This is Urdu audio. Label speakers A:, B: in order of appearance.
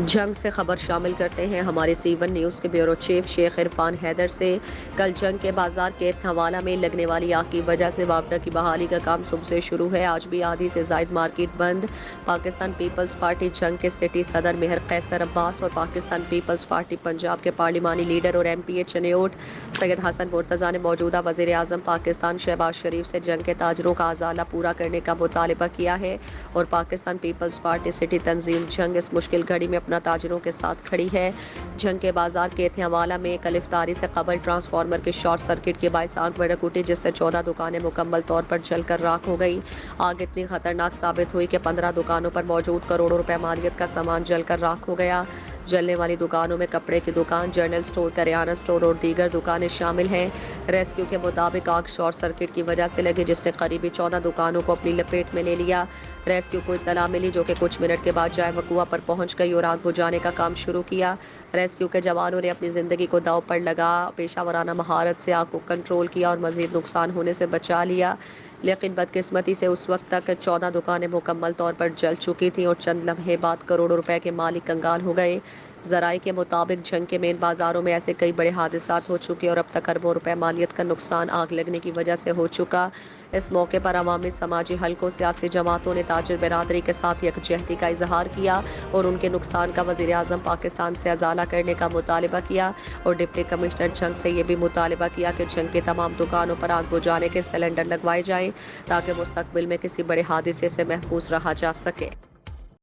A: جنگ سے خبر شامل کرتے ہیں ہمارے سی1 نیوز کے بیورو چیف شیخ عرفان حیدر سے۔ کل جنگ کے بازار کے حوالہ میں لگنے والی آگ کی وجہ سے وابڈہ کی بحالی کا کام صبح سے شروع ہے۔ آج بھی آدھی سے زائد مارکیٹ بند۔ پاکستان پیپلز پارٹی جنگ کے سٹی صدر مہر قیصر عباس اور پاکستان پیپلز پارٹی پنجاب کے پارلیمانی لیڈر اور ایم پی اے چنیوٹ سید حسن مرتضیٰ نے موجودہ وزیر اعظم پاکستان شہباز شریف سے جنگ کے تاجروں کا ازالہ پورا کرنے کا مطالبہ کیا ہے اور پاکستان پیپلز پارٹی سٹی تنظیم جنگ اس مشکل گھڑی میں اپنا تاجروں کے ساتھ کھڑی ہے۔ جنگ کے بازار کے حوالہ میں کل افطاری سے قبل ٹرانسفارمر کے شارٹ سرکٹ کے باعث آگ بھڑک اٹھی، جس سے 14 دکانیں مکمل طور پر جل کر راکھ ہو گئی۔ آگ اتنی خطرناک ثابت ہوئی کہ 15 دکانوں پر موجود کروڑوں روپے مالیت کا سامان جل کر راکھ ہو گیا۔ جلنے والی دکانوں میں کپڑے کی دکان، جنرل سٹور، کریانہ سٹور اور دیگر دکانیں شامل ہیں۔ ریسکیو کے مطابق آگ شارٹ سرکٹ کی وجہ سے لگی، جس نے قریبی 14 دکانوں کو اپنی لپیٹ میں لے لیا۔ ریسکیو کو اطلاع ملی، جو کہ کچھ منٹ کے بعد جائے وقوع پر پہنچ گئی اور آگ بجھانے کا کام شروع کیا۔ ریسکیو کے جوانوں نے اپنی زندگی کو داؤ پر لگا پیشہ ورانہ مہارت سے آگ کو کنٹرول کیا اور مزید نقصان ہونے سے بچا لیا، لیکن بدقسمتی سے اس وقت تک 14 دکانیں مکمل طور پر جل چکی تھیں اور چند لمحے بعد کروڑوں روپے کے مالک کنگال ہو گئے۔ ذرائع کے مطابق جنگ کے مین بازاروں میں ایسے کئی بڑے حادثات ہو چکے اور اب تک اربوں روپے مالیت کا نقصان آگ لگنے کی وجہ سے ہو چکا۔ اس موقع پر عوامی سماجی حلقوں، سیاسی جماعتوں نے تاجر برادری کے ساتھ یکجہتی کا اظہار کیا اور ان کے نقصان کا وزیر اعظم پاکستان سے ازالہ کرنے کا مطالبہ کیا اور ڈپٹی کمشنر جنگ سے یہ بھی مطالبہ کیا کہ جنگ کی تمام دکانوں پر آگ بجھانے کے سلنڈر لگوائے جائیں تاکہ مستقبل میں کسی بڑے حادثے سے محفوظ رہا جا سکے۔